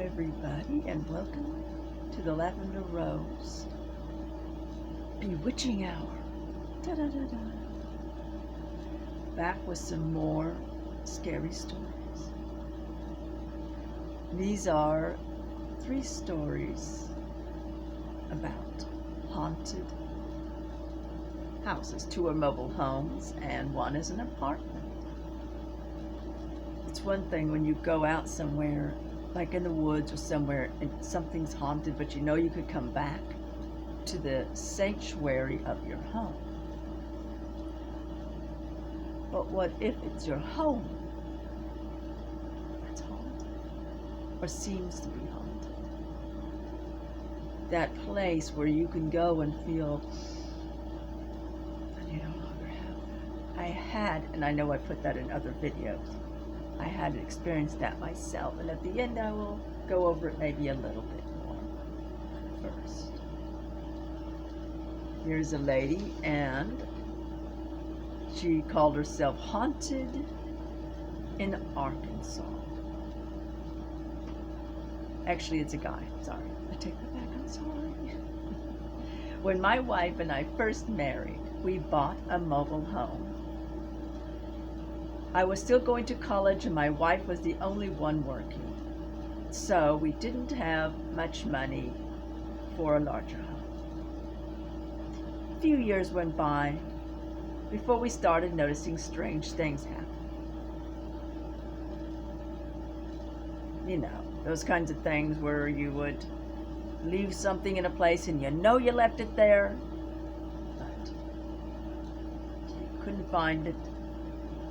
everybody, and welcome to the Lavender Rose Bewitching Hour. Da-da-da-da. Back with some more scary stories. These are 3 stories about haunted houses. 2 are mobile homes and 1 is an apartment. It's one thing when you go out somewhere, like in the woods or somewhere, and something's haunted, but you know you could come back to the sanctuary of your home. But what if it's your home that's haunted, or seems to be haunted? That place where you can go and feel that you no longer have that. I had, and I know I put that in other videos, I had experienced that myself, and at the end I will go over it maybe a little bit more. First, here's a lady, and she called herself Haunted in Arkansas. Actually, it's a guy. Sorry, I take that back. I'm sorry. When my wife and I first married, we bought a mobile home. I was still going to college and my wife was the only one working. So we didn't have much money for a larger home. A few years went by before we started noticing strange things happen. You know, those kinds of things where you would leave something in a place and you know you left it there, but you couldn't find it.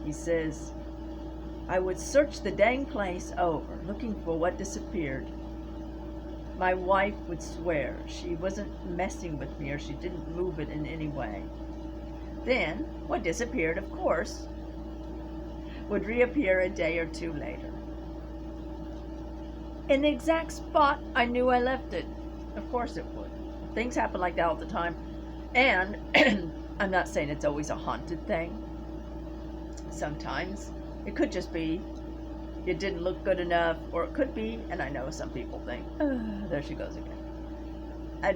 He says, I would search the dang place over, looking for what disappeared. My wife would swear she wasn't messing with me or she didn't move it in any way. Then, what disappeared, of course, would reappear a day or 2 later. In the exact spot I knew I left it. Of course it would. Things happen like that all the time. And I'm not saying it's always a haunted thing. Sometimes it could just be it didn't look good enough, or it could be, and I know some people think, there she goes again, a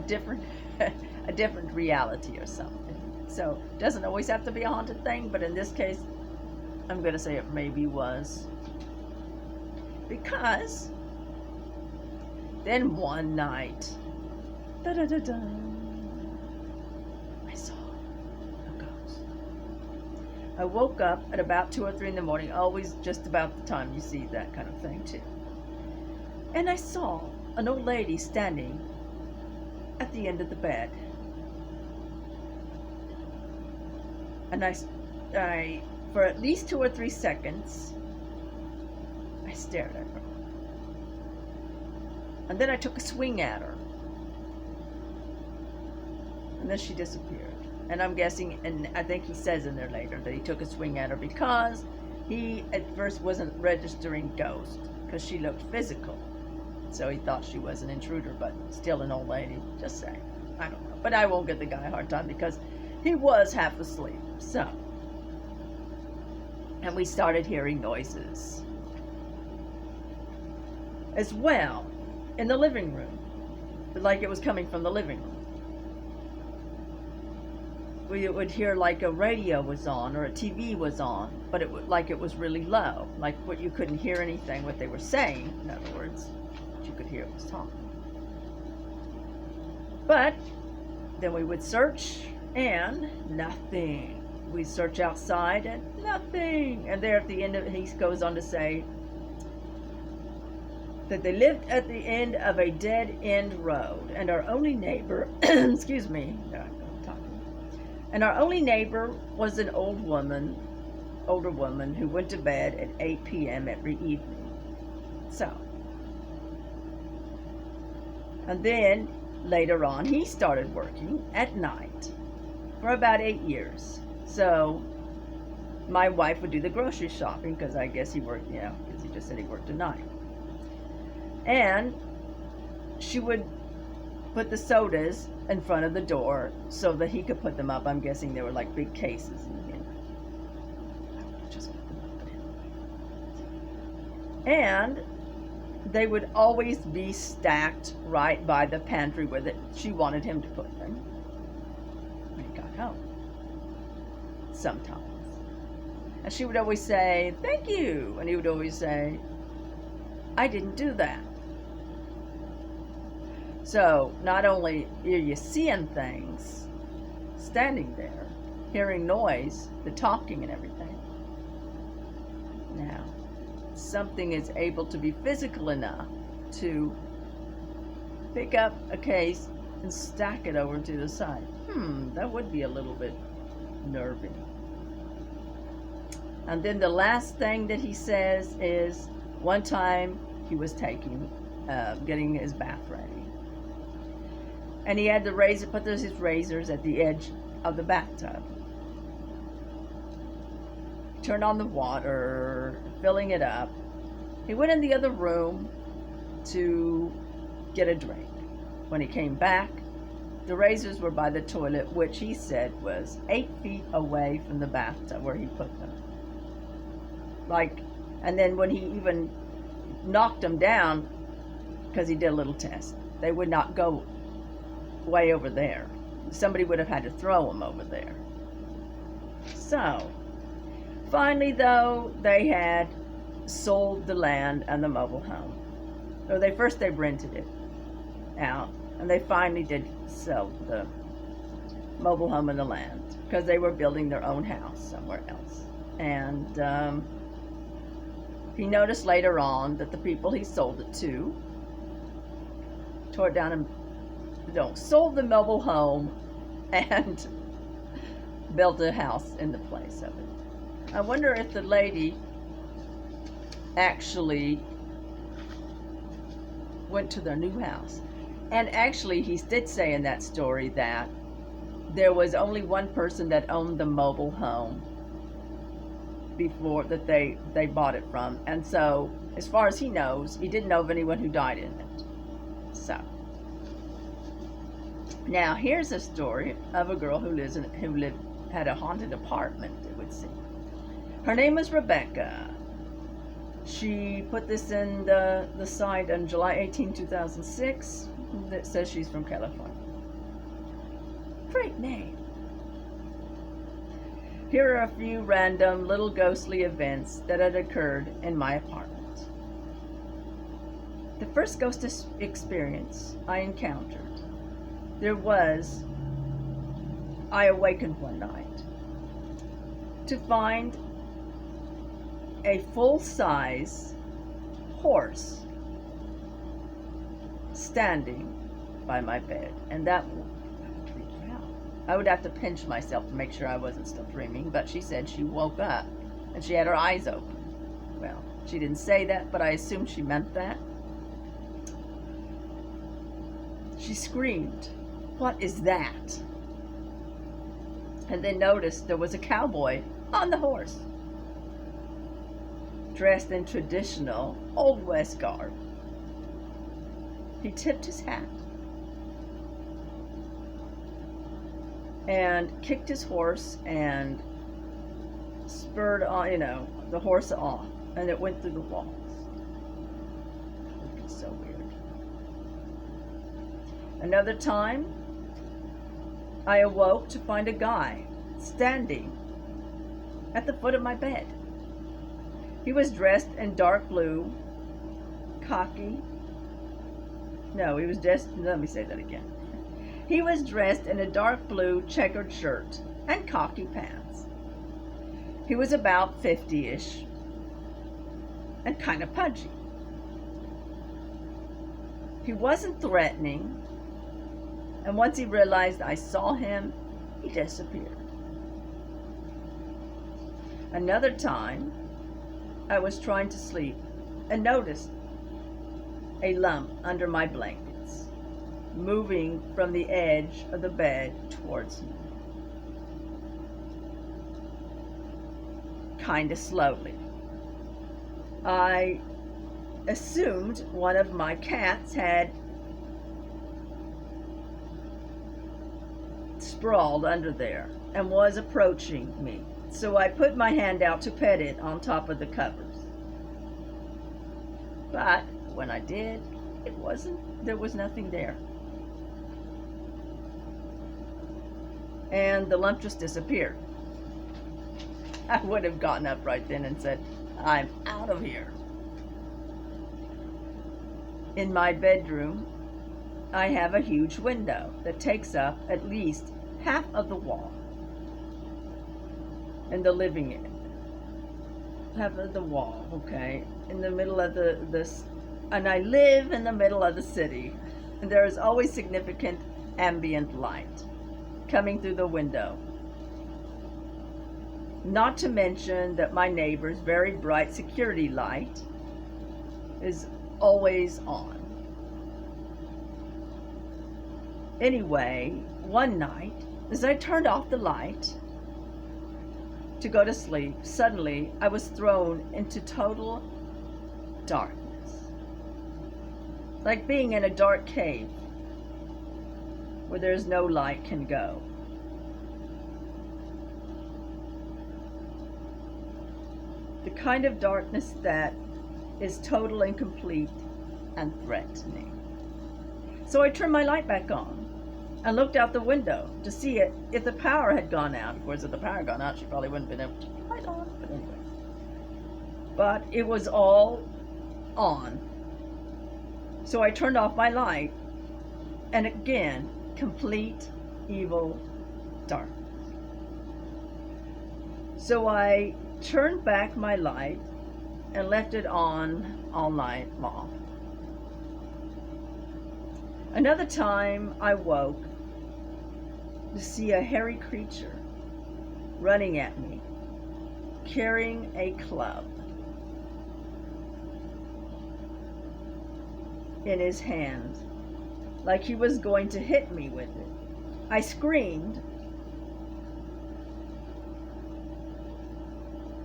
different reality or something. So it doesn't always have to be a haunted thing, but in this case I'm going to say it maybe was, because then one night, da-da-da-da, I saw a ghost. I woke up at about 2 or 3 in the morning, always just about the time you see that kind of thing too. And I saw an old lady standing at the end of the bed. And I for at least 2 or 3 seconds, I stared at her. And then I took a swing at her. And then she disappeared. And I'm guessing, and I think he says in there later, that he took a swing at her because he at first wasn't registering ghost, because she looked physical. So he thought she was an intruder, but still an old lady. Just saying. I don't know. But I won't give the guy a hard time because he was half asleep. So. And we started hearing noises as well in the living room, like it was coming from the living room. We would hear like a radio was on or a TV was on, but it would, like it was really low, like what you couldn't hear anything what they were saying. In other words, what you could hear was talking. But then we would search and nothing. We'd search outside and nothing. And there at the end of it, he goes on to say that they lived at the end of a dead-end road, and our only neighbor, excuse me, and our only neighbor was an older woman who went to bed at 8 p.m. every evening. So, and then later on, he started working at night for about 8 years. So, my wife would do the grocery shopping because I guess he worked, because he just said he worked at night. And she would put the sodas in front of the door so that he could put them up. I'm guessing they were like big cases. Just put them up. And they would always be stacked right by the pantry where she wanted him to put them when he got home. Sometimes. And she would always say, "Thank you." And he would always say, "I didn't do that." So not only are you seeing things, standing there, hearing noise, the talking and everything. Now, something is able to be physical enough to pick up a case and stack it over to the side. That would be a little bit nervy. And then the last thing that he says is, one time he was getting his bath ready. And he had put his razors at the edge of the bathtub. Turned on the water, filling it up. He went in the other room to get a drink. When he came back, the razors were by the toilet, which he said was 8 feet away from the bathtub where he put them. And then when he even knocked them down, because he did a little test, they would not go way over there. Somebody would have had to throw them over there. So, finally though, they had sold the land and the mobile home. So they rented it out, and they finally did sell the mobile home and the land because they were building their own house somewhere else. And he noticed later on that the people he sold it to tore it down and sold the mobile home and built a house in the place of it. I wonder if the lady actually went to their new house. And actually, he did say in that story that there was only one person that owned the mobile home before that they bought it from. And so, as far as he knows, he didn't know of anyone who died in it. So, now here's a story of a girl who had a haunted apartment, it would seem. Her name was Rebecca. She put this in the site on July 18, 2006. That says she's from California. Great name. Here are a few random little ghostly events that had occurred in my apartment. The first ghost experience I encountered, I awakened one night to find a full-size horse standing by my bed, and that would freak me out. I would have to pinch myself to make sure I wasn't still dreaming, but she said she woke up and she had her eyes open. Well, she didn't say that, but I assumed she meant that. She screamed, "What is that?" And then noticed there was a cowboy on the horse, dressed in traditional Old West garb. He tipped his hat and kicked his horse and spurred on, the horse off, and it went through the walls. It was so weird. Another time, I awoke to find a guy standing at the foot of my bed. He was dressed in dark blue, khaki. No, he was dressed, let me say that again. He was dressed in a dark blue checkered shirt and khaki pants. He was about 50-ish and kind of pudgy. He wasn't threatening, and once he realized I saw him, he disappeared. Another time, I was trying to sleep and noticed a lump under my blankets, moving from the edge of the bed towards me, kind of slowly. I assumed one of my cats had sprawled under there and was approaching me. So I put my hand out to pet it on top of the covers. But when I did, there was nothing there. And the lump just disappeared. I would have gotten up right then and said, I'm out of here. In my bedroom, I have a huge window that takes up at least half of the wall. In the living room, half of the wall, okay, in the middle of this, and I live in the middle of the city, and there is always significant ambient light coming through the window. Not to mention that my neighbor's very bright security light is always on. Anyway, one night, as I turned off the light to go to sleep, suddenly I was thrown into total darkness. Like being in a dark cave where there's no light can go. The kind of darkness that is total and complete and threatening. So I turned my light back on and looked out the window to see if the power had gone out. Of course, if the power had gone out, she probably wouldn't have been able to turn the light on, but anyway. But it was all on. So I turned off my light, and again, complete evil darkness. So I turned back my light and left it on all night long. Another time I woke to see a hairy creature running at me, carrying a club in his hand, like he was going to hit me with it. I screamed,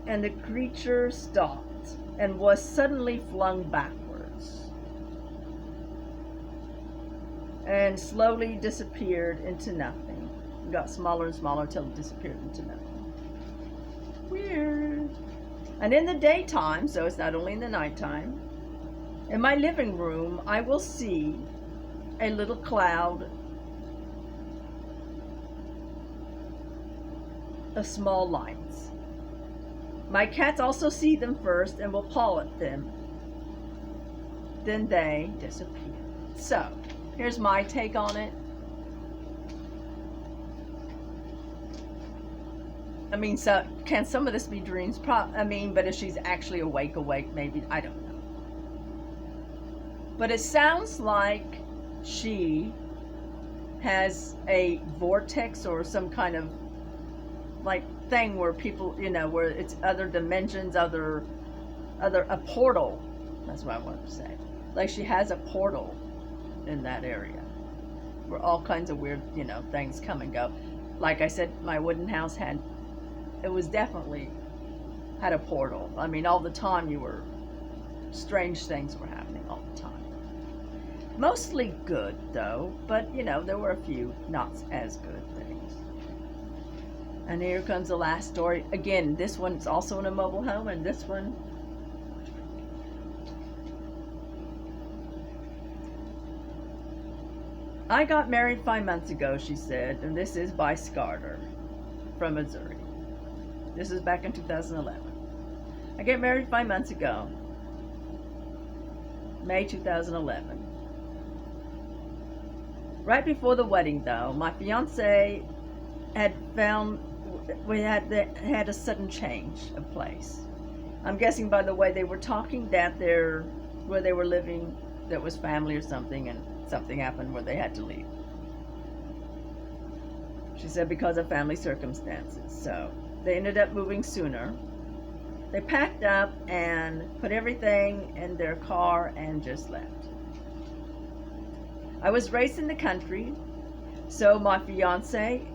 and the creature stopped and was suddenly flung backwards and slowly disappeared into nothing. It got smaller and smaller until it disappeared into nothing. Weird. And in the daytime, so it's not only in the nighttime, in my living room, I will see a little cloud of small lights. My cats also see them first and will paw at them. Then they disappear. So, here's my take on it. I mean, so can some of this be dreams? But if she's actually awake, maybe, I don't know. But it sounds like she has a vortex or some kind of like thing where people, where it's other dimensions, a portal. That's what I wanted to say. Like she has a portal in that area where all kinds of weird, things come and go. Like I said, my wooden house definitely had a portal. I mean, all the time strange things were happening all the time. Mostly good though, but there were a few not as good things. And here comes the last story. Again, this one's also in a mobile home, and this one, I got married 5 months ago, she said, and this is by Scarter from Missouri. This is back in 2011. I got married 5 months ago, May 2011. Right before the wedding, though, my fiance had had a sudden change of place. I'm guessing by the way they were talking that where they were living, that was family or something, and something happened where they had to leave. She said because of family circumstances. So they ended up moving sooner. They packed up and put everything in their car and just left. I was raised in the country, so my fiance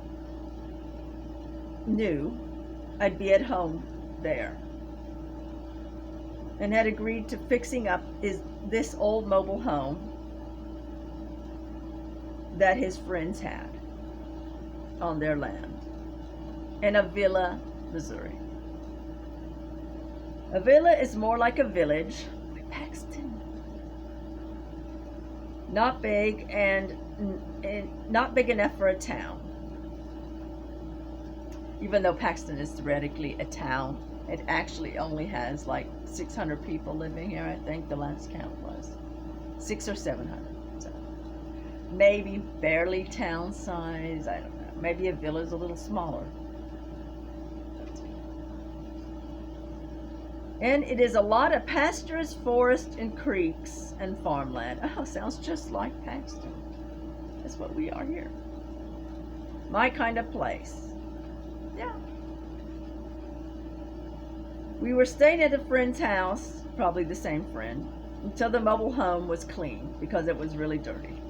knew I'd be at home there and had agreed to fixing up this old mobile home that his friends had on their land in Avila, Missouri. Avila is more like a village, like Paxton. Not big and not big enough for a town. Even though Paxton is theoretically a town, it actually only has like 600 people living here. I think the last count was 600 or 700. So maybe barely town size. I don't know. Maybe a villa's a little smaller. And it is a lot of pastures, forests, and creeks and farmland. Oh, sounds just like Paxton. That's what we are here. My kind of place. Yeah. We were staying at a friend's house, probably the same friend, until the mobile home was clean because it was really dirty.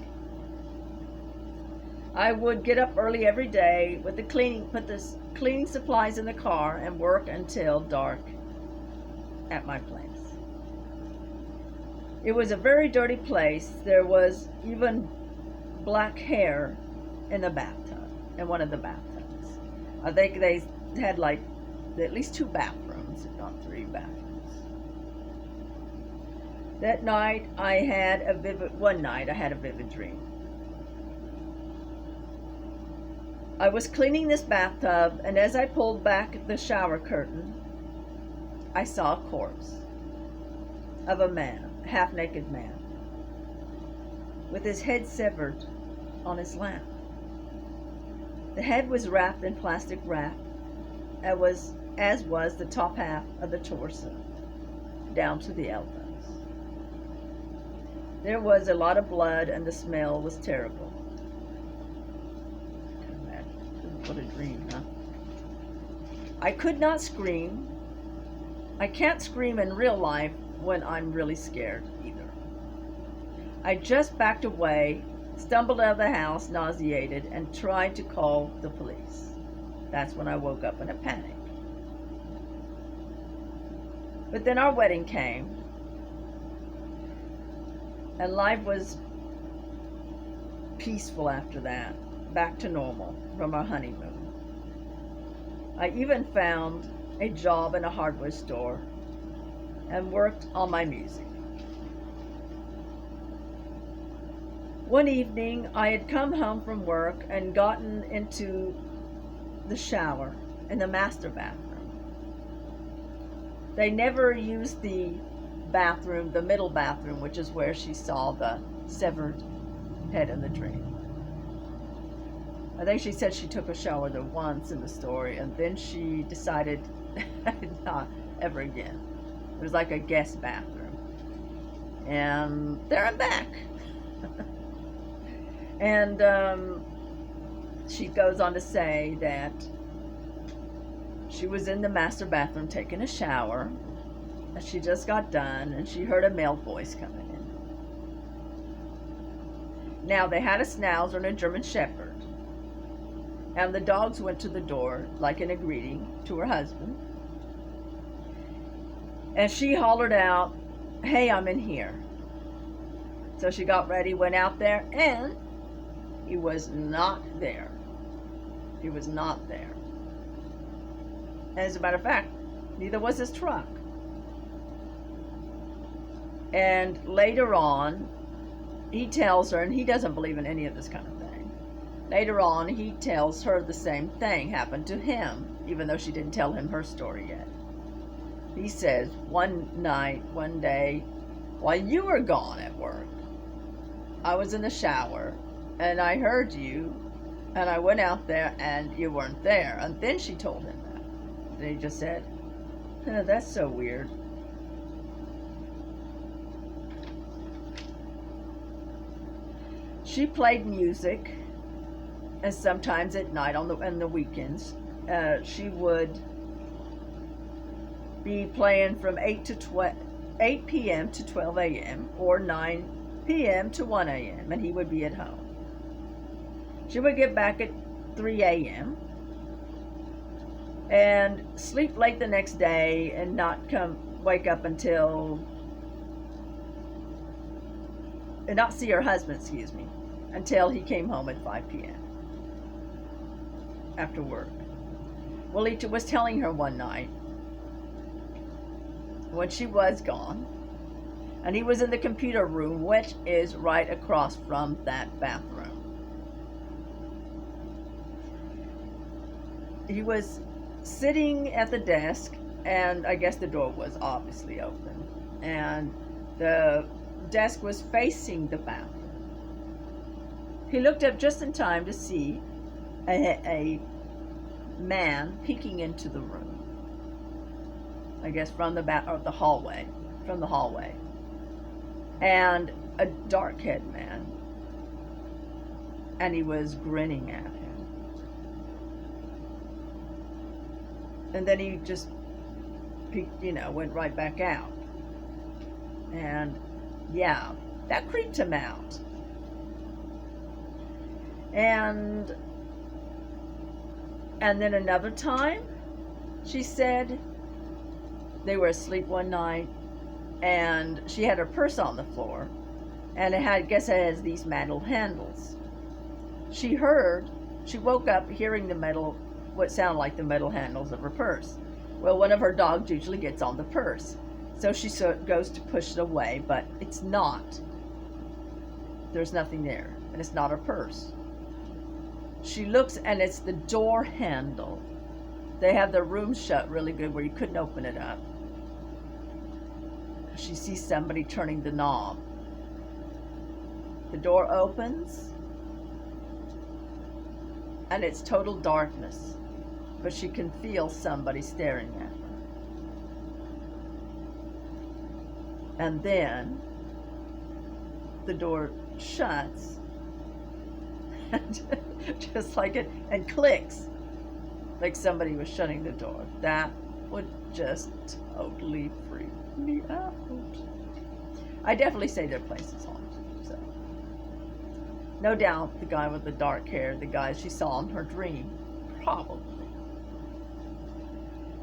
I would get up early every day with put the cleaning supplies in the car and work until dark at my place. It was a very dirty place. There was even black hair in the bathtub, in one of the bathtubs. I think they had like at least 2 bathrooms, if not 3 bathrooms. That night I had a vivid dream. I was cleaning this bathtub, and as I pulled back the shower curtain, I saw a corpse of a man, a half-naked man, with his head severed on his lap. The head was wrapped in plastic wrap, as was the top half of the torso, down to the elbows. There was a lot of blood, and the smell was terrible. What a dream, huh? I could not scream. I can't scream in real life when I'm really scared either. I just backed away, stumbled out of the house, nauseated, and tried to call the police. That's when I woke up in a panic. But then our wedding came, and life was peaceful after that, back to normal from our honeymoon. I even found a job in a hardware store and worked on my music. One evening, I had come home from work and gotten into the shower in the master bathroom. They never used the bathroom, the middle bathroom, which is where she saw the severed head in the dream. I think she said she took a shower there once in the story, and then she decided not ever again. It was like a guest bathroom. And there I'm back. And she goes on to say that she was in the master bathroom taking a shower, and she just got done, and she heard a male voice coming in. Now, they had a Schnauzer and a German Shepherd. And the dogs went to the door, like in a greeting to her husband. And she hollered out, "Hey, I'm in here." So she got ready, went out there, and he was not there. He was not there. And as a matter of fact, neither was his truck. And later on, he tells her, and he doesn't believe in any of this kind of thing. Later on, he tells her the same thing happened to him, even though she didn't tell him her story yet. He says, one night, one day, while you were gone at work, I was in the shower, and I heard you, and I went out there, and you weren't there. And then she told him that. And he just said, "Oh, that's so weird." She played music, and sometimes at night on the weekends, she would be playing from 8 p.m. to 12 a.m. or 9 p.m. to 1 a.m. and he would be at home. She would get back at 3 a.m. and sleep late the next day and not wake up until, and not see her husband, until he came home at 5 p.m. after work. Well, he was telling her one night when she was gone, And he was in the computer room, which is right across from that bathroom. He was sitting at the desk, and I guess the door was obviously open. And the desk was facing the bathroom. He looked up just in time to see a man peeking into the room. I guess from the hallway, and a dark-haired man, and he was grinning at him. And then he just peeked, went right back out. And yeah, that creeped him out. And then another time, she said they were asleep one night, and she had her purse on the floor, and it has these metal handles. She woke up hearing what sounded like the metal handles of her purse. Well, one of her dogs usually gets on the purse, so she goes to push it away, but it's not. There's nothing there, and it's not her purse. She looks, and it's the door handle. They have their room shut really good where you couldn't open it up. She sees somebody turning the knob. The door opens, and it's total darkness, but she can feel somebody staring at her. And then the door shuts, and just like it, and clicks, like somebody was shutting the door. That would just totally freak me out. I definitely say their place is haunted. So, no doubt the guy with the dark hair, the guy she saw in her dream, probably.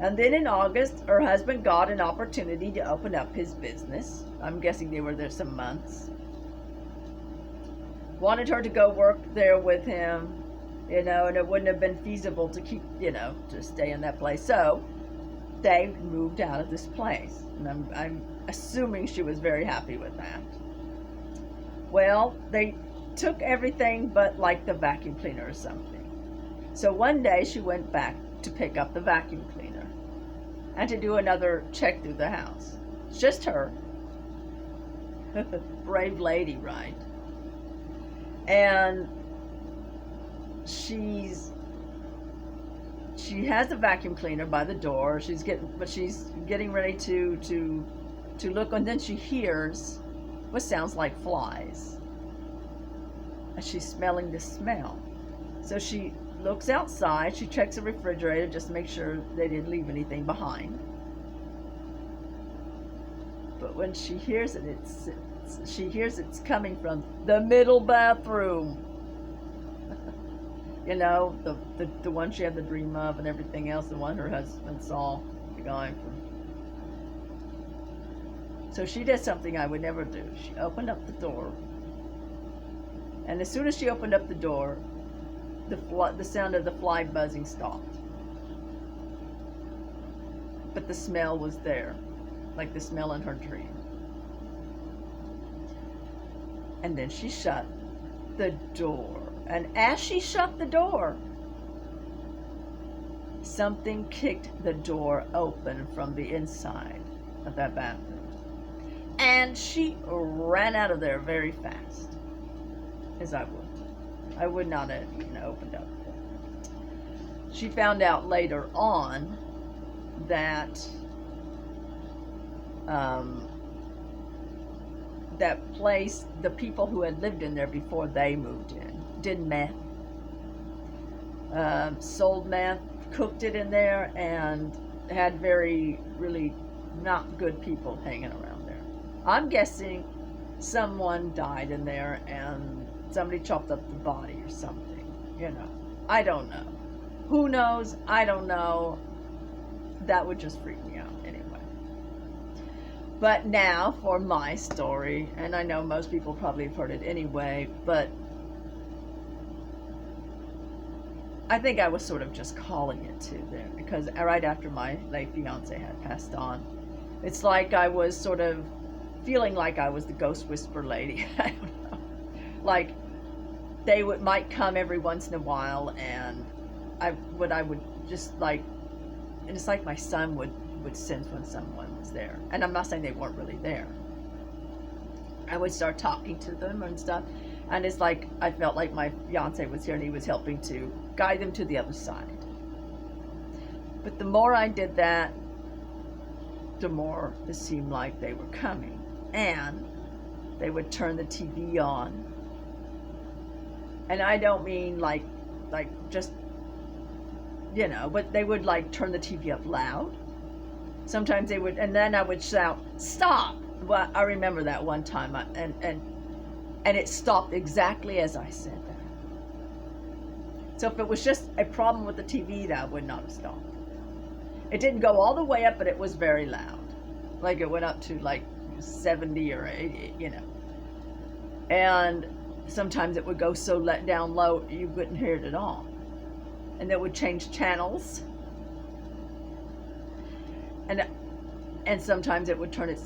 And then in August, her husband got an opportunity to open up his business. I'm guessing they were there some months. Wanted her to go work there with him, and it wouldn't have been feasible to keep, to stay in that place. So they moved out of this place. And I'm assuming she was very happy with that. Well, they took everything but like the vacuum cleaner or something. So one day she went back to pick up the vacuum cleaner and to do another check through the house. It's just her. Brave lady, right? And she has a vacuum cleaner by the door. She's getting ready to look, and then she hears what sounds like flies. And she's smelling the smell. So she looks outside. She checks the refrigerator just to make sure they didn't leave anything behind. But when she hears it, she hears it's coming from the middle bathroom. The one she had the dream of and everything else, the one her husband saw, the guy from. So she did something I would never do. She opened up the door, and as soon as she opened up the door, the sound of the fly buzzing stopped. But the smell was there, like the smell in her dream. And then she shut the door. And as she shut the door, something kicked the door open from the inside of that bathroom. And she ran out of there very fast, as I would. I would not have opened up. She found out later on that that place, the people who had lived in there before they moved in, did meth, sold meth, cooked it in there, and had really not good people hanging around there. I'm guessing someone died in there and somebody chopped up the body or something. I don't know. Who knows? I don't know. That would just freak me out anyway. But now for my story, and I know most people probably have heard it anyway, but I think I was sort of just calling it to there, because right after my late fiance had passed on, it's like I was sort of feeling like I was the ghost whisper lady. I don't know. Like they might come every once in a while, and I would just like, and it's like my son would sense when someone was there, and I'm not saying they weren't really there. I would start talking to them and stuff, and it's like I felt like my fiance was here and he was helping to guide them to the other side. But the more I did that, the more it seemed like they were coming, and they would turn the TV on. And I don't mean like just, you know, but they would like turn the TV up loud. Sometimes they would, and then I would shout, "Stop!" Well, I remember that one time, and it stopped exactly as I said that. So if it was just a problem with the TV, that would not have stopped. It didn't go all the way up, but it was very loud. Like it went up to like 70 or 80, you know. And sometimes it would go so let down low you wouldn't hear it at all. And it would change channels. And sometimes it would turn it,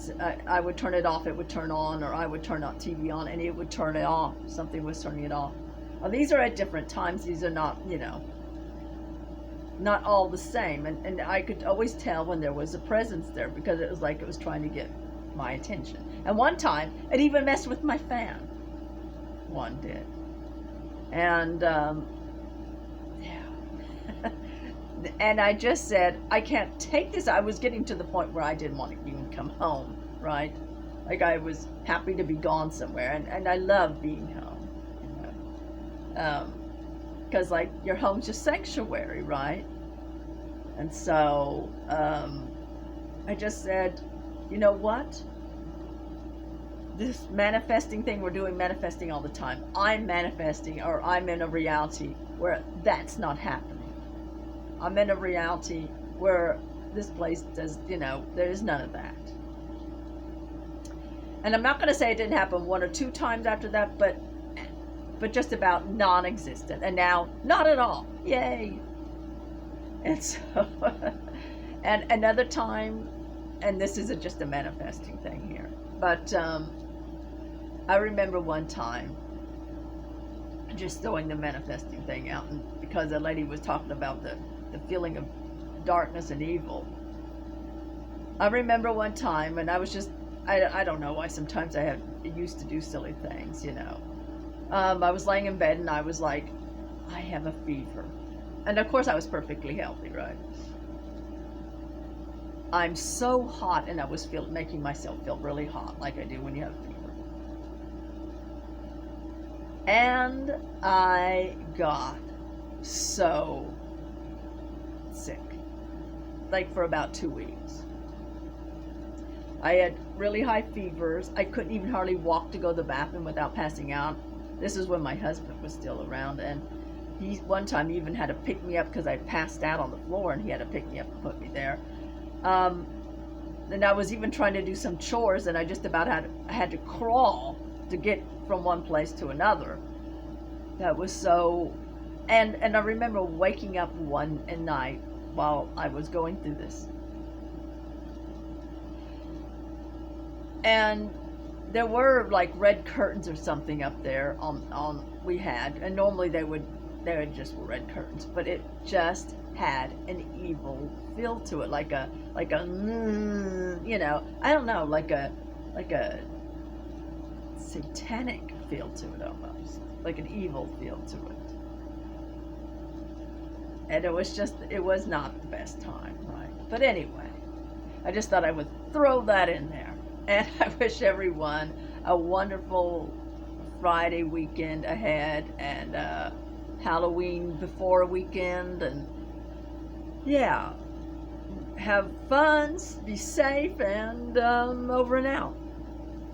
I would turn it off, it would turn on, or I would turn on TV on and it would turn it off. Something was turning it off. Well, these are at different times. These are not, you know, not all the same. And I could always tell when there was a presence there, because it was like it was trying to get my attention. And one time, it even messed with my fan. One did. And, yeah. And I just said, I can't take this. I was getting to the point where I didn't want to even come home, right? Like I was happy to be gone somewhere. And I love being home, you know. Because like your home's your sanctuary, right? And so I just said, you know what? This manifesting thing we're doing, manifesting all the time. I'm manifesting, or I'm in a reality where that's not happening. I'm in a reality where this place does, you know, there's none of that. And I'm not going to say it didn't happen 1 or 2 times after that, but just about non-existent. And now, not at all. Yay. And so, and another time, and this isn't just a manifesting thing here, but I remember one time just throwing the manifesting thing out, and because a lady was talking about the feeling of darkness and evil. I remember one time, and I was just, I don't know why sometimes I used to do silly things, you know. I was laying in bed and I was like, I have a fever. And of course I was perfectly healthy, right? I'm so hot, and I was making myself feel really hot, like I do when you have a fever. And I got so sick, like for about 2 weeks. I had really high fevers. I couldn't even hardly walk to go to the bathroom without passing out. This is when my husband was still around, and he one time even had to pick me up because I passed out on the floor, and he had to pick me up and put me there. And I was even trying to do some chores, and I just about had to crawl to get from one place to another. That was so, and I remember waking up one night while I was going through this, and there were like red curtains or something up there on we had, and normally they would just were red curtains, but it just had an evil feel to it, like a you know, I don't know, like a satanic feel to it, almost like an evil feel to it. And it was not the best time, right? But anyway, I just thought I would throw that in there. And I wish everyone a wonderful Friday weekend ahead, and Halloween before a weekend, and yeah, have fun, be safe, and over and out.